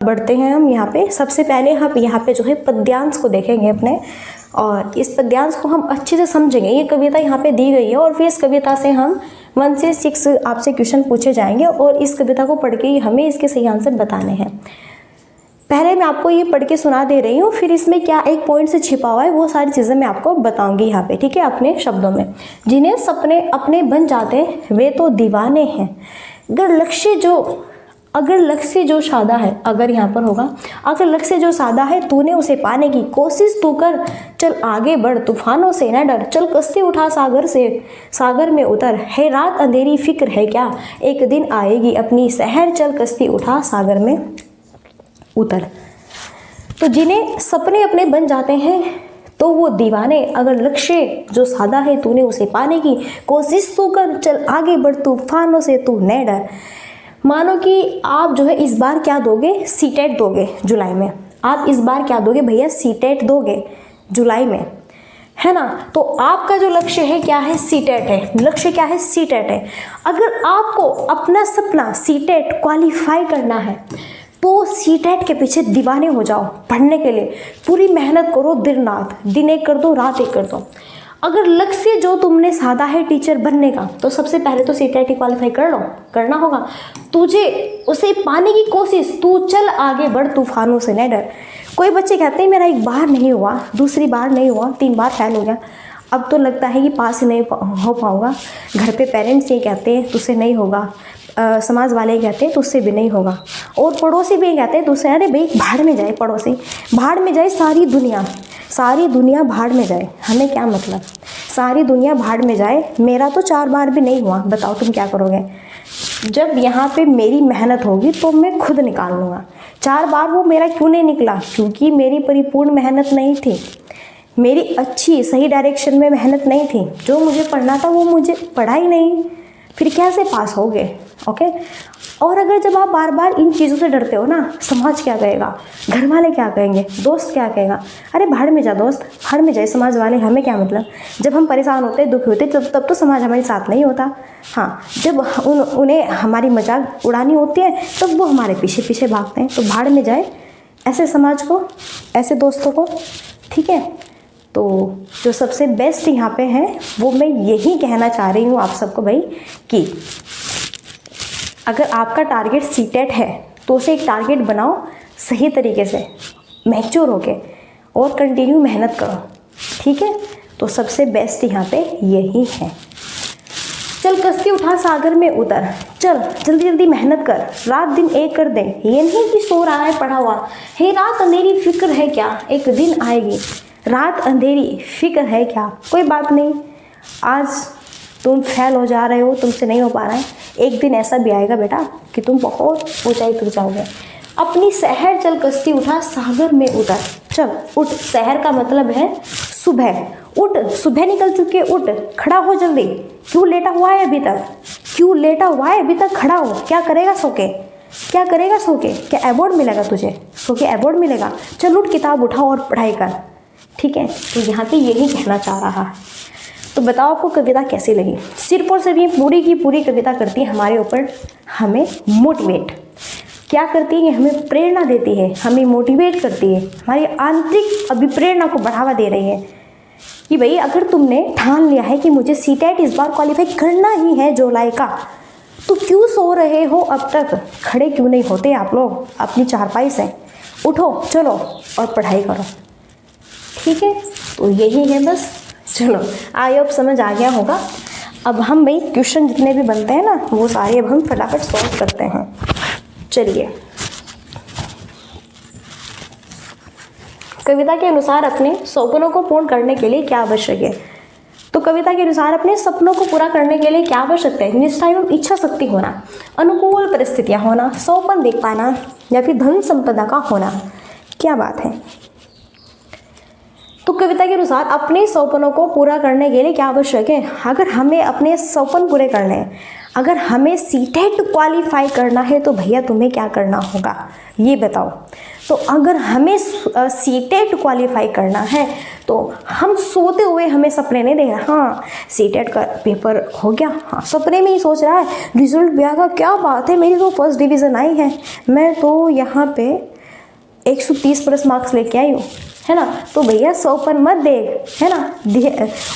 बढ़ते हैं हम यहाँ पे। सबसे पहले हम यहाँ पे जो है पद्यांश को देखेंगे अपने, और इस पद्यांश को हम अच्छे से समझेंगे। ये कविता यहाँ पे दी गई है और फिर इस कविता से हम 1 से 6 आपसे क्वेश्चन पूछे जाएंगे और इस कविता को पढ़ के हमें इसके सही आंसर बताने हैं। पहले मैं आपको ये पढ़ के सुना दे रही हूँ, फिर इसमें क्या एक पॉइंट से छिपा हुआ है वो सारी चीज़ें मैं आपको बताऊंगी यहाँ पे, ठीक है, अपने शब्दों में। जिन्हें सपने अपने बन जाते वे तो दीवाने हैं, अगर लक्ष्य जो सादा है, अगर यहाँ पर होगा, अगर लक्ष्य जो सादा है तूने उसे पाने की कोशिश तू कर, चल आगे बढ़ तूफानों से न डर, चल कश्ती उठा सागर में उतर, है रात अंधेरी फिक्र है क्या, एक दिन आएगी अपनी सहर, चल कश्ती उठा सागर में उतर। तो जिन्हें सपने अपने बन जाते हैं तो वो दीवाने, अगर लक्ष्य जो सादा है तूने उसे पाने की कोशिश तू कर, चल आगे बढ़ तूफानों से तू न डर। मानो कि आप जो है इस बार क्या दोगे, सीटेट दोगे जुलाई में। आप इस बार क्या दोगे भैया, सीटेट दोगे जुलाई में, है ना। तो आपका जो लक्ष्य है क्या है, सीटेट है। लक्ष्य क्या है, सीटेट है। अगर आपको अपना सपना सीटेट क्वालिफाई करना है तो सीटेट के पीछे दीवाने हो जाओ, पढ़ने के लिए पूरी मेहनत करो, दिन रात, दिन एक कर दो रात एक कर दो। अगर लक्ष्य जो तुमने साधा है टीचर बनने का, तो सबसे पहले तो सीटेट क्वालिफाई कर लो, करना होगा तुझे, उसे पाने की कोशिश, तू चल आगे बढ़ तूफानों से न डर। कोई बच्चे कहते हैं मेरा एक बार नहीं हुआ, दूसरी बार नहीं हुआ, 3 बार फेल हो गया, अब तो लगता है कि पास ही नहीं हो पाऊंगा। घर पे पेरेंट्स ये कहते हैं तुझसे नहीं होगा, समाज वाले कहते हैं तुझसे भी नहीं होगा, और पड़ोसी भी कहते हैं तुझसे, अरे भाई भाड़ में जाए पड़ोसी, भाड़ में जाए सारी दुनिया भाड़ में जाए, हमें क्या मतलब, सारी दुनिया भाड़ में जाए, मेरा तो 4 बार भी नहीं हुआ, बताओ तुम क्या करोगे। जब यहाँ पे मेरी मेहनत होगी तो मैं खुद निकाल लूँगा। 4 बार वो मेरा क्यों नहीं निकला, क्योंकि मेरी परिपूर्ण मेहनत नहीं थी, मेरी अच्छी सही डायरेक्शन में मेहनत नहीं थी, जो मुझे पढ़ना था वो मुझे पढ़ा ही नहीं, फिर कैसे पास होगे। ओके। और अगर जब आप बार बार इन चीज़ों से डरते हो ना, समाज क्या कहेगा, घर वाले क्या कहेंगे, दोस्त क्या कहेगा, अरे भाड़ में जा दोस्त, भाड़ में जाए समाज वाले, हमें क्या मतलब। जब हम परेशान होते दुखी होते तब तो समाज हमारे साथ नहीं होता। हाँ, जब उन्हें हमारी मजाक उड़ानी होती है तब वो हमारे पीछे पीछे भागते हैं। तो भाड़ में जाए ऐसे समाज को, ऐसे दोस्तों को, ठीक है। तो जो सबसे बेस्ट यहाँ पे है वो मैं यही कहना चाह रही हूँ आप सबको भाई, कि अगर आपका टारगेट सीटेट है तो उसे एक टारगेट बनाओ सही तरीके से, मैच्योर होके, और कंटिन्यू मेहनत करो, ठीक है। तो सबसे बेस्ट यहाँ पे यही है। चल कश्ती उठा सागर में उतर, चल जल्दी जल्दी मेहनत कर, रात दिन एक कर दे, ये नहीं कि सो रहा है पढ़ा हुआ, हे रात अंधेरी फिक्र है क्या, एक दिन आएगी, रात अंधेरी फिक्र है क्या, कोई बात नहीं, आज तुम फेल हो जा रहे हो, तुमसे नहीं हो पा रहा है, एक दिन ऐसा भी आएगा बेटा कि तुम बहुत ऊंचाई तक जाओगे। अपनी शहर चल कश्ती उठा सागर में उतर, चल उठ, शहर का मतलब है सुबह, उठ, सुबह निकल चुके, उठ, खड़ा हो जल्दी, क्यों लेटा हुआ है अभी तक, क्यों लेटा हुआ है अभी तक, खड़ा हो, क्या करेगा सो के, क्या करेगा सो के, क्या अवार्ड मिलेगा तुझे, सो के अवार्ड मिलेगा, चल उठ किताब उठाओ और पढ़ाई कर, ठीक है। तो यहाँ पे यही कहना चाह रहा है। तो बताओ आपको कविता कैसी लगी। सिर्फ और सिर्फ ये पूरी की पूरी कविता करती है हमारे ऊपर, हमें मोटिवेट क्या करती है, हमें प्रेरणा देती है, हमें मोटिवेट करती है, हमारी आंतरिक अभिप्रेरणा को बढ़ावा दे रही है कि भाई अगर तुमने ठान लिया है कि मुझे सीटेट इस बार क्वालिफाई करना ही है जुलाई का, तो क्यों सो रहे हो अब तक, खड़े क्यों नहीं होते आप लोग अपनी चारपाई से, उठो चलो और पढ़ाई करो, ठीक है। तो यही है बस। चलो आई होप समझ आ गया होगा। अब हम भाई क्वेश्चन जितने भी बनते हैं ना वो सारे अब हम फटाफट सॉल्व करते हैं। चलिए, कविता के अनुसार अपने सपनों को पूर्ण करने के लिए क्या आवश्यक है। तो कविता के अनुसार अपने सपनों को पूरा करने के लिए क्या आवश्यक है, निष्ठा एवं इच्छा शक्ति होना, अनुकूल परिस्थितियां होना, सपन देख पाना, या फिर धन संपदा का होना। क्या बात है। तो कविता के अनुसार अपने सपनों को पूरा करने के लिए क्या आवश्यक है, अगर हमें अपने सपन पूरे करने हैं, अगर हमें सीटेट क्वालिफाई करना है तो भैया तुम्हें क्या करना होगा ये बताओ। तो अगर हमें सीटेट क्वालिफाई करना है तो हम सोते हुए हमें सपने नहीं देखना, हाँ सीटेट का पेपर हो गया, हाँ सपने में ही सोच रहा है रिजल्ट भी आ गया, क्या बात है मेरी तो फर्स्ट डिवीज़न आई है, मैं तो यहाँ पे 130 प्लस मार्क्स लेके आई हो, है ना, तो भैया 100 मत दे, है ना।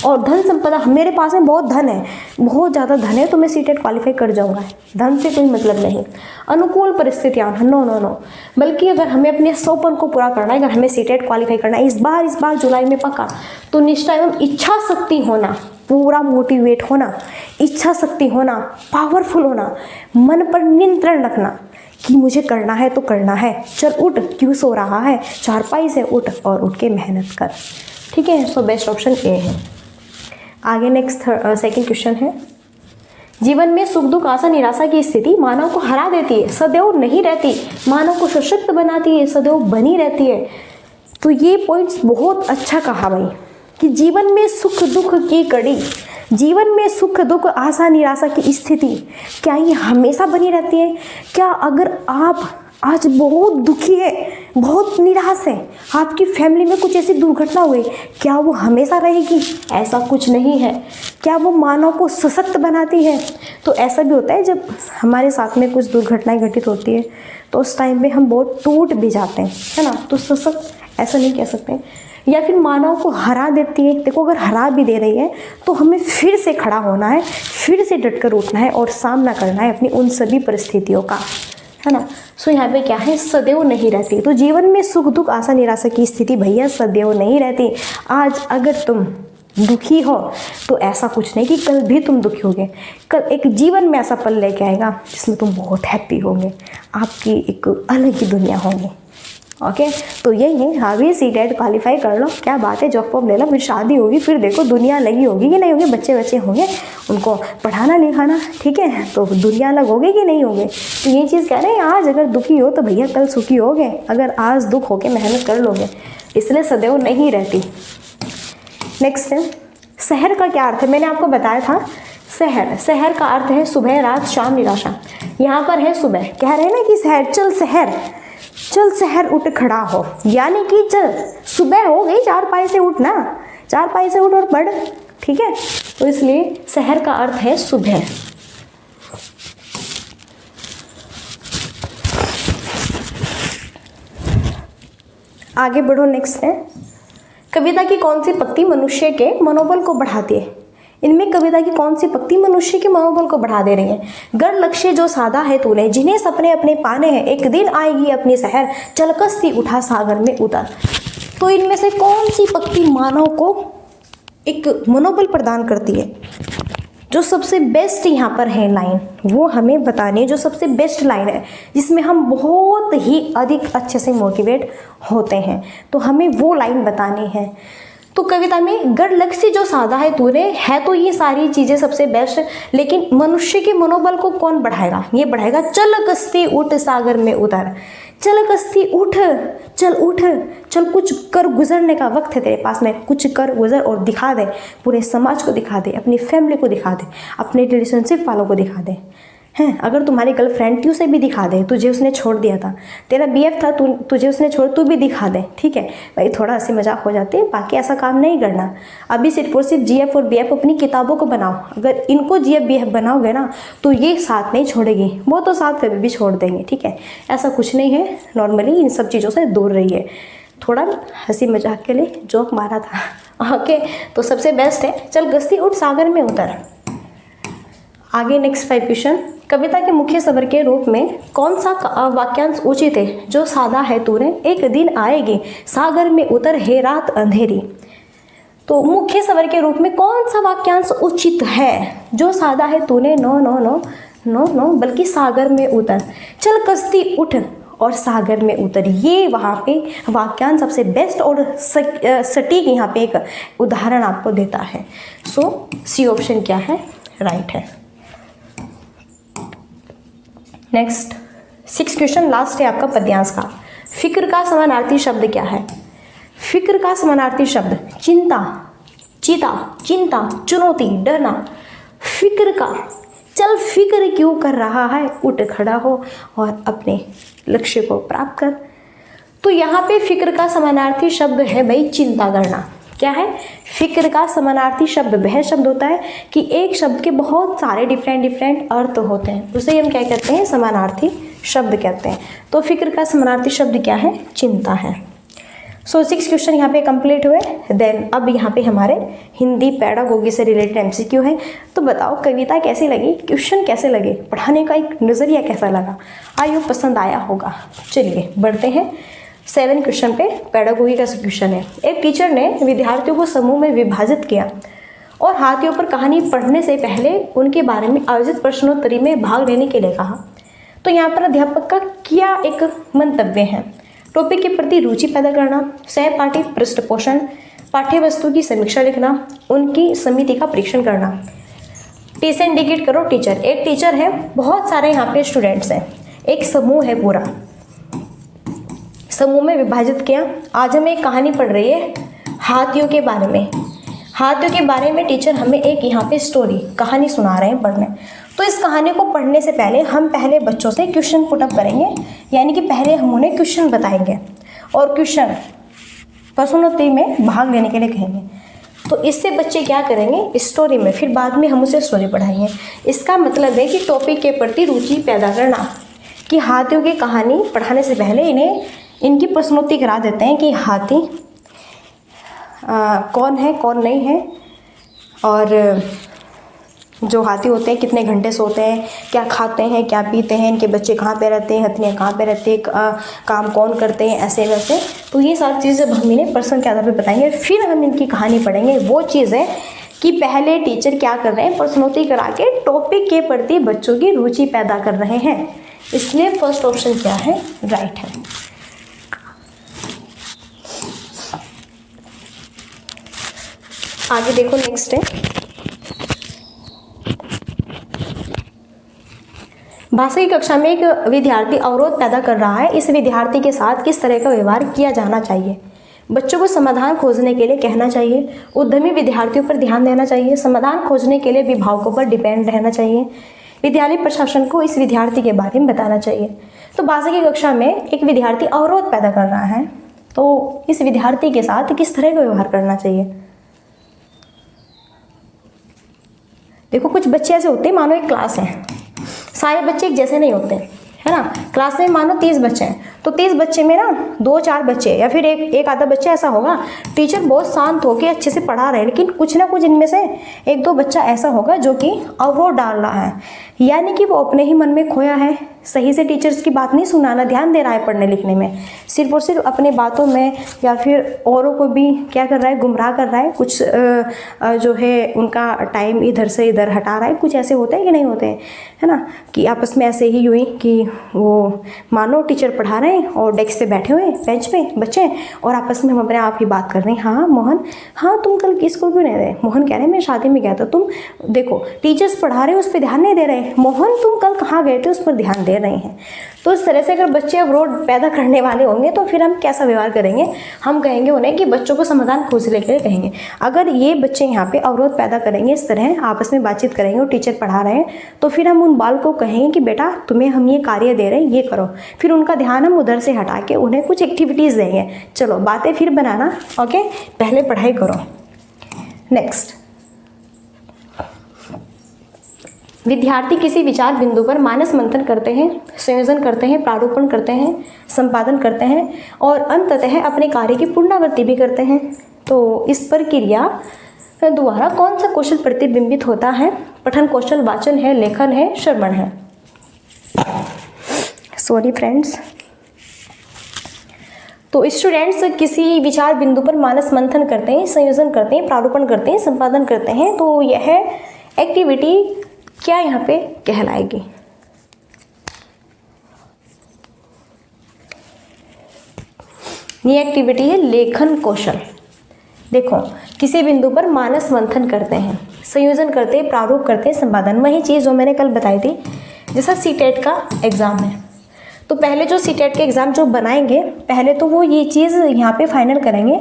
और धन संपदा, मेरे पास में बहुत धन है, बहुत ज़्यादा धन है, तो मैं सीटेट क्वालिफाई कर जाऊंगा, धन से कोई मतलब नहीं। अनुकूल परिस्थितियाँ, नो नो नो, बल्कि अगर हमें अपने 100 को पूरा करना है, अगर हमें सीटेट क्वालिफाई करना है इस बार जुलाई में पक्का, तो निष्ठा एवं इच्छा शक्ति होना, पूरा मोटिवेट होना, इच्छा शक्ति होना, पावरफुल होना, मन पर नियंत्रण रखना कि मुझे करना है तो करना है, चल उठ, क्यों सो रहा है, चारपाई से उठ और उठ के मेहनत कर, ठीक है। सो बेस्ट ऑप्शन ए है। आगे नेक्स्ट सेकंड क्वेश्चन है, जीवन में सुख दुख आशा निराशा की स्थिति मानव को हरा देती है, सदैव नहीं रहती, मानव को सशक्त बनाती है, सदैव बनी रहती है। तो ये पॉइंट्स बहुत अच्छा कहा भाई, कि जीवन में सुख दुख की कड़ी, जीवन में सुख दुख आशा निराशा की स्थिति क्या ये हमेशा बनी रहती है? क्या अगर आप आज बहुत दुखी है, बहुत निराश है, आपकी फैमिली में कुछ ऐसी दुर्घटना हुई, क्या वो हमेशा रहेगी? ऐसा कुछ नहीं है। क्या वो मानव को सशक्त बनाती है? तो ऐसा भी होता है जब हमारे साथ में कुछ दुर्घटनाएं घटित होती है तो उस टाइम पे हम बहुत टूट भी जाते हैं, है ना। तो सशक्त ऐसा नहीं कह सकते। या फिर मानव को हरा देती है, देखो अगर हरा भी दे रही है तो हमें फिर से खड़ा होना है, फिर से डटकर उठना है और सामना करना है अपनी उन सभी परिस्थितियों का, है ना। सो यहाँ पे क्या है, सदैव नहीं रहती। तो जीवन में सुख दुख आशा निराशा की स्थिति भैया सदैव नहीं रहती। आज अगर तुम दुखी हो तो ऐसा कुछ नहीं कि कल भी तुम दुखी होगे, कल एक जीवन में ऐसा पल लेके आएगा जिसमें तुम बहुत हैप्पी होंगे, आपकी एक अलग ही दुनिया होगी। ओके, तो यही है, अभी सीटेट क्वालिफाई कर लो, क्या बात है, जॉब वॉब ले लो, फिर शादी होगी, फिर देखो दुनिया लगी होगी कि नहीं होगी, बच्चे बच्चे होंगे, उनको पढ़ाना लिखाना, ठीक है, तो दुनिया अलग होगी कि नहीं होगी। तो ये चीज़ कह रहे हैं, आज अगर दुखी हो तो भैया कल सुखी होगे, अगर आज दुख हो के मेहनत कर लोगे, इसलिए सदैव नहीं रहती। नेक्स्ट है, शहर का क्या अर्थ है? मैंने आपको बताया था, शहर का अर्थ है सुबह रात शाम निराशा। यहाँ पर है सुबह, कह रहे हैं ना कि शहर, चल शहर उठ खड़ा हो, यानी कि चल सुबह हो गई, चारपाई से उठ ना, चारपाई से उठ और पढ़, ठीक है। तो इसलिए शहर का अर्थ है सुबह। आगे बढ़ो, नेक्स्ट है, कविता की कौन सी पंक्ति मनुष्य के मनोबल को बढ़ाती है? इनमें कविता की कौन सी पंक्ति मनुष्य के मनोबल को बढ़ा दे रही है? गढ़ लक्ष्य जो साधा है तूने, जिन्हें सपने अपने पाने हैं, एक दिन आएगी अपनी शहर, चल कश्ती उठा सागर में उतर। तो इनमें से कौन सी पंक्ति मानव को एक मनोबल प्रदान करती है? जो सबसे बेस्ट यहाँ पर है लाइन, वो हमें बतानी है, जो सबसे बेस्ट लाइन है जिसमें हम बहुत ही अधिक अच्छे से मोटिवेट होते हैं, तो हमें वो लाइन बतानी है। तो कविता में गढ़ लक्ष्य जो साधा है तूने, है तो ये सारी चीज़ें सबसे बेस्ट, लेकिन मनुष्य के मनोबल को कौन बढ़ाएगा? ये बढ़ाएगा चल कश्ती उठ सागर में उतर, चल कश्ती उठ, चल उठ, चल कुछ कर, गुजरने का वक्त है तेरे पास में, कुछ कर गुजर और दिखा दे, पूरे समाज को दिखा दे, अपनी फैमिली को दिखा दे, अपने रिलेशनशिप वालों को दिखा दे, हैं। अगर तुम्हारी गर्लफ्रेंड थी उसे भी दिखा दे, तुझे उसने छोड़ दिया था, तेरा बीएफ था, तुझे उसने छोड़, तू भी दिखा दे, ठीक है भाई, थोड़ा हंसी मजाक हो जाती है, बाकी ऐसा काम नहीं करना। अभी सिर्फ और सिर्फ जीएफ और बीएफ अपनी किताबों को बनाओ, अगर इनको जीएफ बीएफ बनाओगे ना तो ये साथ नहीं छोड़ेगी, वो तो साथ कभी भी छोड़ देंगे, ठीक है। ऐसा कुछ नहीं है, नॉर्मली इन सब चीज़ों से दूर रहिए। थोड़ा हंसी मजाक के लिए जोक मारा था, ओके। तो सबसे बेस्ट है चल कश्ती उठ सागर में उतर। आगे नेक्स्ट 5 क्वेश्चन, कविता के मुख्य स्वर के रूप में कौन सा वाक्यांश उचित है? जो साधा है तूने, एक दिन आएगी सागर में उतर, है रात अंधेरी। तो मुख्य स्वर के रूप में कौन सा वाक्यांश उचित है? जो साधा है तूने, no no no no no, बल्कि सागर में उतर, चल कश्ती उठ और सागर में उतर, ये वहाँ पे वाक्यांश सबसे बेस्ट और सटीक यहाँ पे एक उदाहरण आपको देता है। सो सी ऑप्शन क्या है, राइट है। नेक्स्ट 6 क्वेश्चन, लास्ट है आपका पद्यांश का। फिक्र का समानार्थी शब्द क्या है? फिक्र का समानार्थी शब्द चिंता, चिता, चिंता, चुनौती, डरना। फिक्र का, चल फिक्र क्यों कर रहा है, उठ खड़ा हो और अपने लक्ष्य को प्राप्त कर। तो यहाँ पे फिक्र का समानार्थी शब्द है भाई चिंता करना। क्या है? फिक्र का समानार्थी शब्द वह शब्द होता है कि एक शब्द के बहुत सारे डिफरेंट अर्थ होते हैं, उसे हम क्या कहते हैं, समानार्थी शब्द कहते हैं। तो फिक्र का समानार्थी शब्द क्या है? चिंता है। सो 6 क्वेश्चन यहाँ पे कंप्लीट हुए। देन अब यहाँ पे हमारे हिंदी पेडागोगी से रिलेटेड एमसीक्यू है। तो बताओ कविता कैसी लगी, क्वेश्चन कैसे लगे, पढ़ाने का एक नज़रिया कैसा लगा, आई होप पसंद आया होगा। चलिए बढ़ते हैं 7 क्वेश्चन पे। पेडागोगी का क्वेश्चन है। एक टीचर ने विद्यार्थियों को समूह में विभाजित किया और हाथियों पर कहानी पढ़ने से पहले उनके बारे में आयोजित प्रश्नोत्तरी में भाग लेने के लिए कहा। तो यहाँ पर अध्यापक का क्या एक मंतव्य है? टॉपिक के प्रति रुचि पैदा करना, सहपाठी पृष्ठपोषण, पाठ्य वस्तु की समीक्षा लिखना, उनकी समिति का परीक्षण करना। टी से इंडिकेट करो टीचर। एक टीचर है, बहुत सारे यहाँ पे स्टूडेंट्स हैं, एक समूह है, पूरा समूह में विभाजित किया। आज हमें एक कहानी पढ़ रही है हाथियों के बारे में। हाथियों के बारे में टीचर हमें एक यहाँ पे स्टोरी, कहानी सुना रहे हैं पढ़ने। तो इस कहानी को पढ़ने से पहले हम पहले बच्चों से क्वेश्चन पुटअप करेंगे, यानी कि पहले हम उन्हें क्वेश्चन बताएंगे और क्वेश्चन प्रश्नोत्तरी में भाग लेने के लिए कहेंगे। तो इससे बच्चे क्या करेंगे? स्टोरी में, फिर बाद में हम उसे स्टोरी पढ़ाएंगे। इसका मतलब है कि टॉपिक के प्रति रुचि पैदा करना, कि हाथियों की कहानी पढ़ाने से पहले इन्हें इनकी प्रश्नोत्तरी करा देते हैं कि हाथी कौन है कौन नहीं है, और जो हाथी होते हैं कितने घंटे सोते हैं, क्या खाते हैं, क्या पीते हैं, इनके बच्चे कहाँ पे रहते हैं, हथनियाँ कहाँ पे रहती हैं, काम कौन करते हैं, ऐसे वैसे। तो ये सारी चीज़ें हम इन्हें प्रश्न के आधार पर बताएंगे। फिर हम इनकी कहानी पढ़ेंगे। वो चीज़ है कि पहले टीचर क्या कर रहे हैं? प्रश्नोत्तरी करा के टॉपिक के प्रति बच्चों की रुचि पैदा कर रहे हैं। इसलिए फर्स्ट ऑप्शन क्या है? राइट है। आगे देखो, नेक्स्ट है भाषा की कक्षा में एक विद्यार्थी अवरोध पैदा कर रहा है। इस विद्यार्थी के साथ किस तरह का व्यवहार किया जाना चाहिए? बच्चों को समाधान खोजने के लिए कहना चाहिए, उद्यमी विद्यार्थियों पर ध्यान देना चाहिए, समाधान खोजने के लिए अभिभावकों पर डिपेंड रहना चाहिए, विद्यालय प्रशासन को इस विद्यार्थी के बारे में बताना चाहिए। तो भाषा की कक्षा में एक विद्यार्थी अवरोध पैदा कर रहा है, तो इस विद्यार्थी के साथ किस तरह का व्यवहार करना चाहिए? देखो कुछ बच्चे ऐसे होते हैं, मानो एक क्लास है, सारे बच्चे एक जैसे नहीं होते, है ना। क्लास में मानो 30 बच्चे हैं, तो 30 बच्चे में ना 2-4 बच्चे या फिर एक आधा बच्चा ऐसा होगा, टीचर बहुत शांत होकर अच्छे से पढ़ा रहे हैं, लेकिन कुछ ना कुछ इनमें से 1-2 बच्चा ऐसा होगा जो कि अवरोध डाल रहा है, यानी कि वो अपने ही मन में खोया है, सही से टीचर्स की बात नहीं सुनाना, ध्यान दे रहा है पढ़ने लिखने में, सिर्फ और सिर्फ अपने बातों में या फिर औरों को भी क्या कर रहा है? गुमराह कर रहा है। कुछ जो है उनका टाइम इधर से इधर हटा रहा है। कुछ ऐसे होते हैं कि नहीं होते हैं, है ना, कि आपस में ऐसे ही हुई कि वो मानो टीचर पढ़ा रहे हैं और डेस्क पे बैठे हुए बेंच पे बच्चे, और आपस में हम अपने आप ही बात कर रहे हैं। हाँ मोहन, हाँ तुम कल स्कूल क्यों नहीं गए? मोहन कह रहे हैं मैं शादी में गया था। तुम देखो टीचर्स पढ़ा रहे हो उस पर ध्यान नहीं दे रहे। मोहन तुम कल कहाँ गए थे? उस पर ध्यान दे रहे हैं। तो इस तरह से अगर बच्चे अवरोध पैदा करने वाले होंगे तो फिर हम कैसा व्यवहार करेंगे? हम कहेंगे उन्हें कि बच्चों को समाधान खोजने के लिए कहेंगे। अगर ये बच्चे यहाँ पे अवरोध पैदा करेंगे, इस तरह आपस में बातचीत करेंगे और टीचर पढ़ा रहे हैं, तो फिर हम उन बाल को कहेंगे कि बेटा तुम्हें हम ये कार्य दे रहे हैं, ये करो। फिर उनका ध्यान हम उधर से हटा के उन्हें कुछ एक्टिविटीज़ देंगे। चलो बातें फिर बनाना, ओके, पहले पढ़ाई करो। नेक्स्ट, विद्यार्थी किसी विचार बिंदु पर मानस मंथन करते हैं, संयोजन करते हैं, प्रारूपण करते हैं, संपादन करते हैं और अंततः अपने कार्य की पुनरावृत्ति भी करते हैं। तो इस प्रक्रिया द्वारा कौन सा कौशल प्रतिबिंबित होता है? पठन कौशल, वाचन है, लेखन है, श्रवण है। Sorry friends. तो स्टूडेंट्स किसी विचार बिंदु पर मानस मंथन करते हैं, संयोजन करते हैं, प्रारूपण करते हैं, संपादन करते हैं। तो यह एक्टिविटी क्या यहाँ पे कहलाएगी? ये एक्टिविटी है लेखन कौशल। देखो किसी बिंदु पर मानस मंथन करते हैं, संयोजन करते हैं, प्रारूप करते हैं, संपादन, वही चीज़ जो मैंने कल बताई थी। जैसा सीटेट का एग्ज़ाम है, तो पहले जो सीटेट के एग्ज़ाम जो बनाएंगे, पहले तो वो ये चीज़ यहाँ पे फाइनल करेंगे,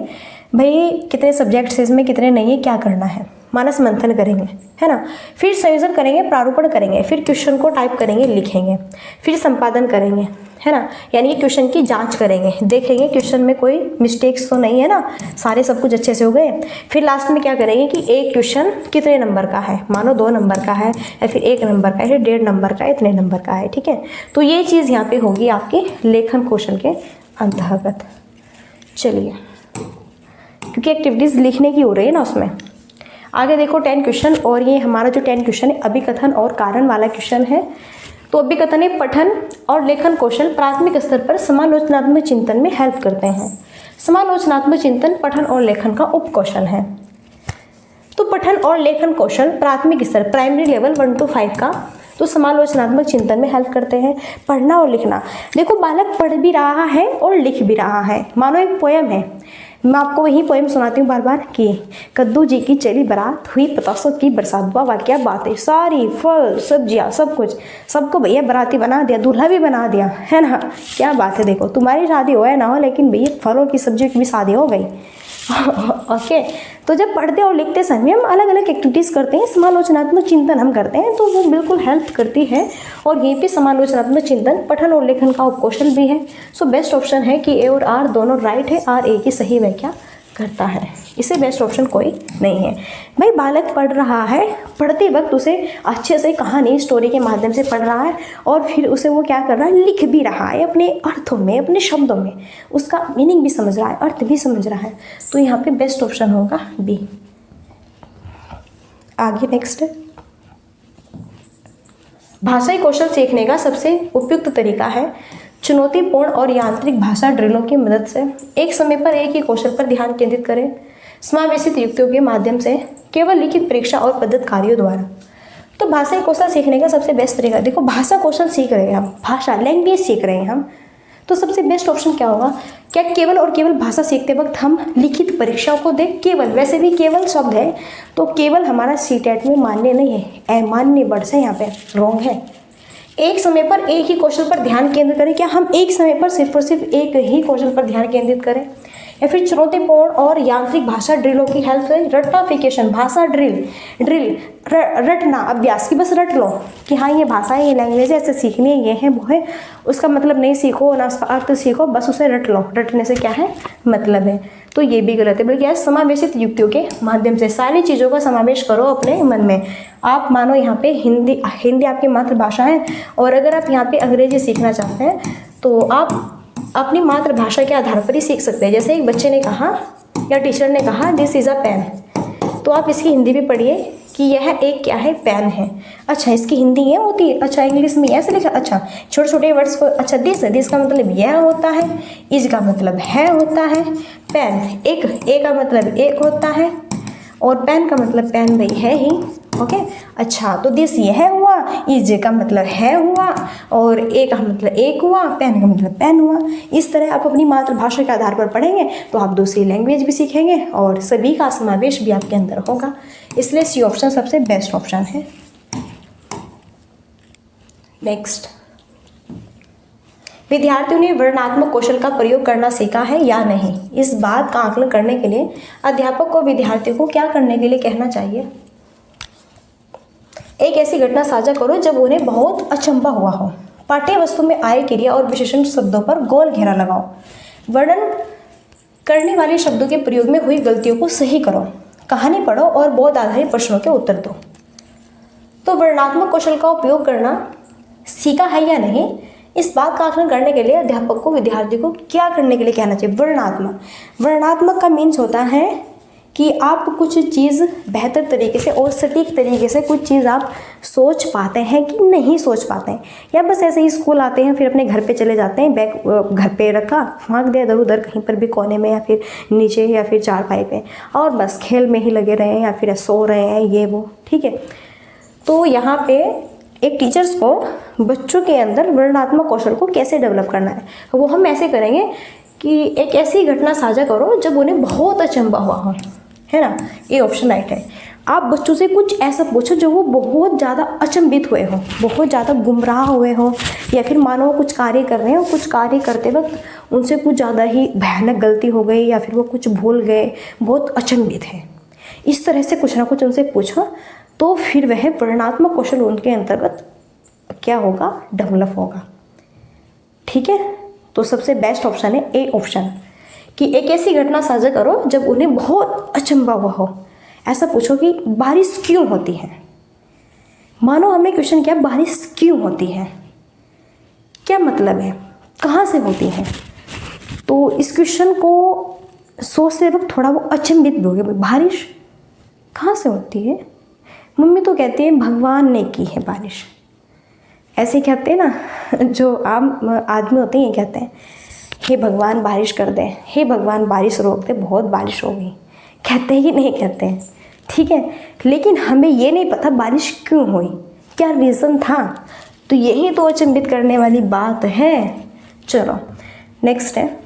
भाई कितने सब्जेक्ट्स इसमें, कितने नहीं है, क्या करना है। मानस मंथन करेंगे, है ना। फिर संयोजन करेंगे, प्रारूपण करेंगे, फिर क्वेश्चन को टाइप करेंगे, लिखेंगे, फिर संपादन करेंगे, है ना। यानी कि क्वेश्चन की जांच करेंगे, देखेंगे क्वेश्चन में कोई मिस्टेक्स तो नहीं है ना, सारे सब कुछ अच्छे से हो गए। फिर लास्ट में क्या करेंगे कि एक क्वेश्चन कितने नंबर का है, मानो 2 नंबर का है या फिर 1 नंबर का है, फिर 1.5 नंबर का, इतने नंबर का है, ठीक है। तो ये चीज़ यहाँ पे होगी आपकी लेखन कौशल के अंतर्गत। चलिए, क्योंकि एक्टिविटीज़ लिखने की हो रही है ना उसमें। आगे देखो 10 क्वेश्चन, और ये हमारा जो 10 क्वेश्चन है अभिकथन और कारण वाला क्वेश्चन है। तो अभिकथन है पठन और लेखन कौशल प्राथमिक स्तर पर समालोचनात्मक चिंतन में हेल्प करते हैं। समालोचनात्मक चिंतन पठन और लेखन का उप कौशल है। तो पठन और लेखन कौशल प्राथमिक स्तर प्राइमरी लेवल 1 to 5 का तो समालोचनात्मक चिंतन में हेल्प करते हैं। पढ़ना और लिखना, देखो बालक पढ़ भी रहा है और लिख भी रहा है। मानो एक पोयम है, मैं आपको वही पोयम सुनाती हूँ बार बार कि कद्दू जी की चली बारात, हुई पतासों की बरसात, वाह क्या बात है, सारी फल सब्जियाँ सब कुछ, सबको भैया बराती बना दिया, दूल्हा भी बना दिया, है ना। क्या बात है, देखो तुम्हारी शादी हो या ना हो, लेकिन भैया फलों की सब्जियों की भी शादी हो गई। ओके, तो जब पढ़ते और लिखते समय हम अलग अलग एक्टिविटीज़ करते हैं, समालोचनात्मक चिंतन हम करते हैं, तो वो बिल्कुल हेल्प करती है। और यहीं पे समालोचनात्मक चिंतन पठन और लेखन का उपकौशल भी है। सो बेस्ट ऑप्शन है कि ए और आर दोनों राइट है, आर ए की सही व्याख्या करता है, इससे बेस्ट ऑप्शन कोई नहीं है। भाई बालक पढ़ रहा है, पढ़ते वक्त उसे अच्छे से कहानी स्टोरी के माध्यम से पढ़ रहा है, और फिर उसे वो क्या कर रहा है, लिख भी रहा है अपने अर्थों में, अपने शब्दों में, उसका मीनिंग भी समझ रहा है, अर्थ भी समझ रहा है। तो यहाँ पे बेस्ट ऑप्शन होगा बी। आगे नेक्स्ट है, भाषाई कौशल सीखने का सबसे उपयुक्त तरीका है चुनौतीपूर्ण और यांत्रिक भाषा ड्रिलों की मदद से एक समय पर एक ही कौशल पर ध्यान केंद्रित करें, समावेशित युक्तियों के माध्यम से, केवल लिखित परीक्षा और पद्धत कार्यों द्वारा। तो भाषाई कौशल सीखने का सबसे बेस्ट तरीका, देखो भाषा कौशल सीख रहे हैं हम, भाषा लैंग्वेज सीख रहे हैं हम, तो सबसे बेस्ट ऑप्शन क्या होगा, क्या केवल और केवल भाषा सीखते वक्त हम लिखित परीक्षाओं को दें। केवल, वैसे भी केवल शब्द है, तो केवल हमारा सीटेट में मान्य नहीं है, अमान्य वर्ड से यहाँ पे रॉन्ग है। एक समय पर एक ही कौशल पर ध्यान केंद्रित करें, क्या हम एक समय पर सिर्फ और सिर्फ एक ही कौशल पर ध्यान केंद्रित करें, या फिर चुनौतीपूर्ण और यांत्रिक भाषा ड्रिलों की हेल्प से रट्टाफिकेशन, भाषा ड्रिल रटना अभ्यास की, बस रट लो कि हाँ ये भाषा है, ये लैंग्वेज है, ऐसे सीखनी है, ये है वो है, उसका मतलब नहीं सीखो ना उसका अर्थ सीखो, बस उसे रट लो, रटने से क्या है मतलब है। तो ये भी गलत है, बल्कि समावेशित युक्तियों के माध्यम से सारी चीज़ों का समावेश करो अपने मन में। आप मानो यहाँ पे हिंदी आपकी मातृभाषा है, और अगर आप यहाँ पे अंग्रेजी सीखना चाहते हैं तो आप अपनी मातृभाषा के आधार पर ही सीख सकते हैं। जैसे एक बच्चे ने कहा या टीचर ने कहा दिस इज़ अ पेन, तो आप इसकी हिंदी भी पढ़िए कि यह एक क्या है, पेन है। अच्छा इसकी हिंदी ये होती है, अच्छा इंग्लिश में ऐसे लिखा, अच्छा छोटे छोटे वर्ड्स को, अच्छा दिस का मतलब यह होता है, इज का मतलब है होता है, पेन एक का मतलब एक होता है, और पेन का मतलब पेन भाई है ही। ओके, अच्छा तो दिस यह हुआ, इज का मतलब है हुआ, और ए का मतलब एक हुआ, पेन का मतलब पेन हुआ। इस तरह आप अपनी मातृभाषा के आधार पर पढ़ेंगे तो आप दूसरी लैंग्वेज भी सीखेंगे और सभी का समावेश भी आपके अंदर होगा। इसलिए सी ऑप्शन सबसे बेस्ट ऑप्शन है। नेक्स्ट, विद्यार्थियों ने वर्णनात्मक कौशल का प्रयोग करना सीखा है या नहीं, इस बात का आकलन करने के लिए अध्यापक को विद्यार्थियों को क्या करने के लिए कहना चाहिए। एक ऐसी घटना साझा करो जब उन्हें बहुत अचंभा हुआ हो। पाठ्य वस्तु में आए क्रिया और विशेषण शब्दों पर गोल घेरा लगाओ। वर्णन करने वाले शब्दों के प्रयोग में हुई गलतियों को सही करो। कहानी पढ़ो और बोध आधारित प्रश्नों के उत्तर दो। तो वर्णनात्मक कौशल का उपयोग करना सीखा है या नहीं, इस बात का आकलन करने के लिए अध्यापक को विद्यार्थी को क्या करने के लिए कहना चाहिए। वर्णनात्मक का मीन्स होता है कि आप कुछ चीज़ बेहतर तरीके से और सटीक तरीके से कुछ चीज़ आप सोच पाते हैं कि नहीं सोच पाते हैं, या बस ऐसे ही स्कूल आते हैं फिर अपने घर पे चले जाते हैं, बैग घर पे रखा फेंक दिया इधर उधर कहीं पर भी कोने में या फिर नीचे या फिर चारपाई पे, और बस खेल में ही लगे रहे हैं या फिर सो रहे हैं ये वो, ठीक है। तो यहाँ पे एक टीचर्स को बच्चों के अंदर वर्णनात्मक कौशल को कैसे डेवलप करना है, वो हम ऐसे करेंगे कि एक ऐसी घटना साझा करो जब उन्हें बहुत अचंभा हुआ हो, है ना, ये ऑप्शन राइट है। आप बच्चों से कुछ ऐसा पूछो जो वो बहुत ज़्यादा अचंभित हुए हो, बहुत ज़्यादा गुमराह हुए हो, या फिर मानो वो कुछ कार्य कर रहे हो, कुछ कार्य करते वक्त उनसे कुछ ज़्यादा ही भयानक गलती हो गई या फिर वो कुछ भूल गए, बहुत अचंभित है। इस तरह से कुछ ना कुछ उनसे पूछो, तो फिर वह वर्णनात्मक कौशल उनके अंतर्गत क्या होगा, डेवलप होगा। ठीक है, तो सबसे बेस्ट ऑप्शन है ए ऑप्शन, कि एक ऐसी घटना साझा करो जब उन्हें बहुत अचंभा हुआ हो। ऐसा पूछो कि बारिश क्यों होती है। मानो हमने क्वेश्चन किया बारिश क्यों होती है, क्या मतलब है, कहाँ से होती है। तो इस क्वेश्चन को सोचते वक्त थोड़ा वो अचंभित भी हो गया, बारिश कहाँ से होती है। मम्मी तो कहती है भगवान ने की है बारिश, ऐसे कहते हैं ना, जो आम आदमी होते हैं ये कहते हैं हे भगवान बारिश कर दे, हे भगवान बारिश रोक दे, बहुत बारिश हो गई, कहते हैं कि नहीं कहते हैं। ठीक है, लेकिन हमें ये नहीं पता बारिश क्यों हुई, क्या रीज़न था। तो यही तो अचंभित करने वाली बात है। चलो नेक्स्ट है,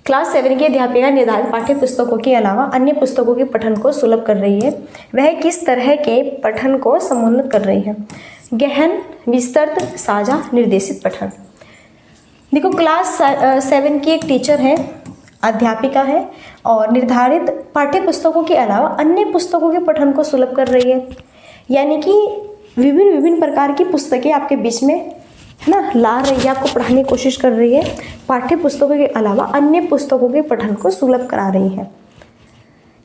क्लास 7 की अध्यापिका निर्धारित पाठ्य पुस्तकों के अलावा अन्य पुस्तकों के पठन को सुलभ कर रही है। वह किस तरह के पठन को समुन्नत कर रही है। गहन, विस्तृत, साझा, निर्देशित पठन। देखो क्लास 7 की एक टीचर है, अध्यापिका है, और निर्धारित पाठ्य पुस्तकों के अलावा अन्य पुस्तकों के पठन को सुलभ कर रही है। यानी कि विभिन्न प्रकार की पुस्तकें आपके बीच में है ना ला रही है, आपको पढ़ाने की कोशिश कर रही है। पाठ्य पुस्तकों के अलावा अन्य पुस्तकों के पठन को सुलभ करा रही है।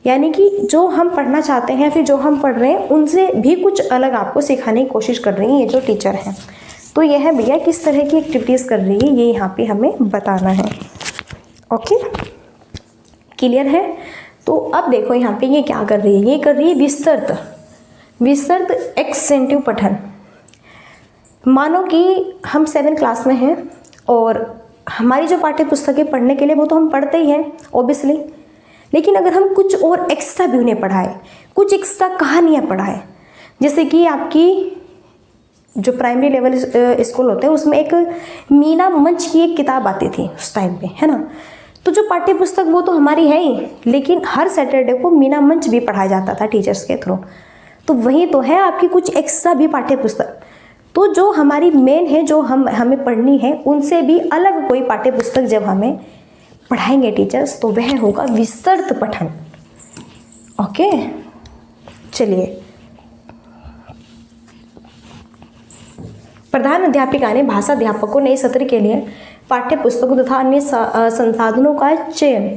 यानी कि जो हम पढ़ना चाहते हैं, फिर जो हम पढ़ रहे हैं, उनसे भी कुछ अलग आपको सिखाने की कोशिश कर रही है ये जो टीचर हैं। तो यह है भैया किस तरह की एक्टिविटीज़ कर रही है, ये यहाँ पे हमें बताना है। ओके, क्लियर है। तो अब देखो यहाँ पे ये क्या कर रही है, ये कर रही है विस्तृत एक्सटेंटिव पठन। मानो कि हम 7 क्लास में हैं और हमारी जो पाठ्य पुस्तकें पढ़ने के लिए वो तो हम पढ़ते ही हैं ऑब्वियसली, लेकिन अगर हम कुछ और एक्स्ट्रा भी उन्हें पढ़ाएं, कुछ एक्स्ट्रा कहानियाँ पढ़ाएं, जैसे कि आपकी जो प्राइमरी लेवल स्कूल होते हैं उसमें एक मीना मंच की एक किताब आती थी उस टाइम पे, है ना। तो जो पाठ्य पुस्तक वो तो हमारी है ही, लेकिन हर सैटरडे को मीना मंच भी पढ़ाया जाता था टीचर्स के थ्रू। तो वही तो है आपकी कुछ एक्स्ट्रा भी पाठ्य पुस्तक। तो जो हमारी मेन है, जो हमें पढ़नी है, उनसे भी अलग कोई पाठ्य पुस्तक जब हमें पढ़ाएंगे टीचर्स, तो वह होगा विस्तृत पठन। ओके, चलिए। प्रधान अध्यापिका ने भाषा अध्यापक को नए सत्र के लिए पाठ्य पुस्तकों तथा अन्य संसाधनों का चयन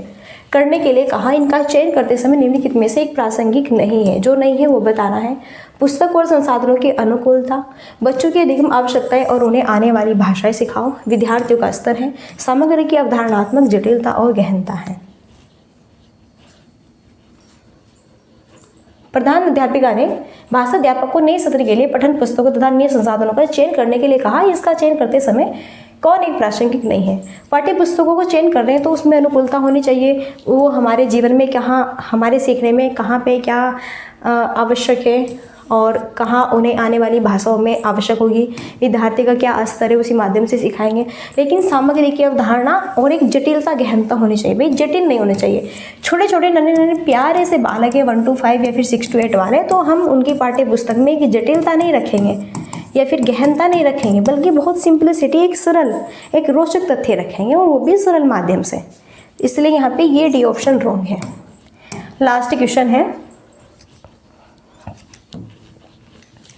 करने के लिए कहा। इनका चयन करते समय निम्नलिखित में से एक प्रासंगिक नहीं है। जो नहीं है वो बताना है। पुस्तक और संसाधनों की अनुकूलता, बच्चों की अधिगम आवश्यकताएं और उन्हें आने वाली भाषाएं सिखाओ, विद्यार्थियों का स्तर है, सामग्री की अवधारणात्मक जटिलता और गहनता है। प्रधान अध्यापिका ने भाषा अध्यापक को नए सत्र के लिए पठन पुस्तकों तथा अन्य संसाधनों का चयन करने के लिए कहा। इसका चयन करते समय कौन एक प्रासंगिक नहीं है। पाठ्य पुस्तकों को चयन कर रहे हैं तो उसमें अनुकूलता होनी चाहिए, वो हमारे जीवन में कहाँ, हमारे सीखने में कहाँ पे क्या आवश्यक है और कहाँ उन्हें आने वाली भाषाओं में आवश्यक होगी, विद्यार्थी का क्या स्तर है, उसी माध्यम से सिखाएंगे। लेकिन सामग्री की अवधारणा और एक जटिलता गहनता होनी चाहिए। भाई जटिल नहीं होने चाहिए। छोटे छोटे नन्हे प्यारे से बालक है 1 to 5 या फिर 6 to 8 वाले, तो हम उनकी पाठ्य पुस्तक में एक जटिलता नहीं रखेंगे या फिर गहनता नहीं रखेंगे, बल्कि बहुत सिंपलिसिटी, एक सरल, एक रोचक तथ्य रखेंगे, और वो भी सरल माध्यम से। इसलिए यहाँ पे ये डी ऑप्शन रॉन्ग है। लास्ट क्वेश्चन है,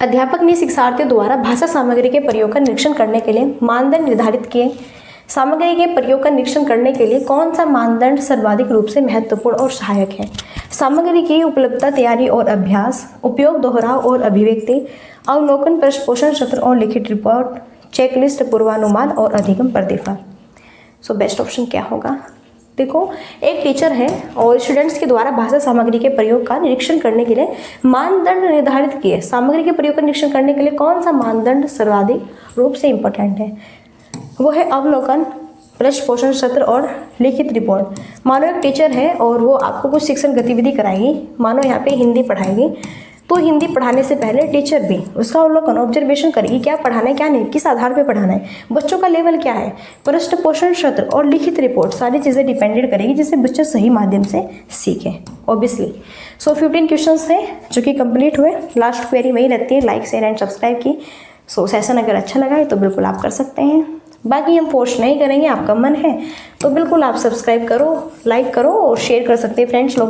अध्यापक ने शिक्षार्थियों द्वारा भाषा सामग्री के प्रयोग का निरीक्षण करने के लिए मानदंड निर्धारित किए। सामग्री के प्रयोग का निरीक्षण करने के लिए कौन सा मानदंड सर्वाधिक रूप से महत्वपूर्ण और सहायक है। सामग्री की उपलब्धता, तैयारी और अभ्यास, उपयोग, दोहराव और अभिव्यक्ति, अवलोकन, प्रश्न सत्र और लिखित रिपोर्ट, चेकलिस्ट, पूर्वानुमान और अधिगम प्रतिफल। सो बेस्ट ऑप्शन क्या होगा। देखो, एक टीचर है और स्टूडेंट्स के द्वारा भाषा सामग्री के प्रयोग का निरीक्षण करने के लिए मानदंड निर्धारित किए। सामग्री के प्रयोग का निरीक्षण करने के लिए कौन सा मानदंड सर्वाधिक रूप से इम्पोर्टेंट है, वो है अवलोकन, प्रश्न सत्र और लिखित रिपोर्ट। मानो एक टीचर है और वो आपको कुछ शिक्षण गतिविधि कराएगी, मानो यहाँ पे हिंदी पढ़ाएगी, तो हिंदी पढ़ाने से पहले टीचर भी उसका अवलोकन, ऑब्जर्वेशन करेगी, क्या पढ़ाना है क्या नहीं, किस आधार पे पढ़ाना है, बच्चों का लेवल क्या है, प्रश्न सत्र और लिखित रिपोर्ट, सारी चीज़ें डिपेंडेंट करेगी जिससे बच्चे सही माध्यम से सीखें ऑब्वियसली। सो 15 क्वेश्चंस थे जो कि कंप्लीट हुए। लास्ट क्वेरी वही रहती है, लाइक शेयर एंड सब्सक्राइब की। सो सेशन अगर अच्छा लगा है तो बिल्कुल आप कर सकते हैं, बाकी हम फोर्स नहीं करेंगे, आपका मन है तो बिल्कुल आप सब्सक्राइब करो, लाइक करो और शेयर कर सकते हैं फ्रेंड्स लोगों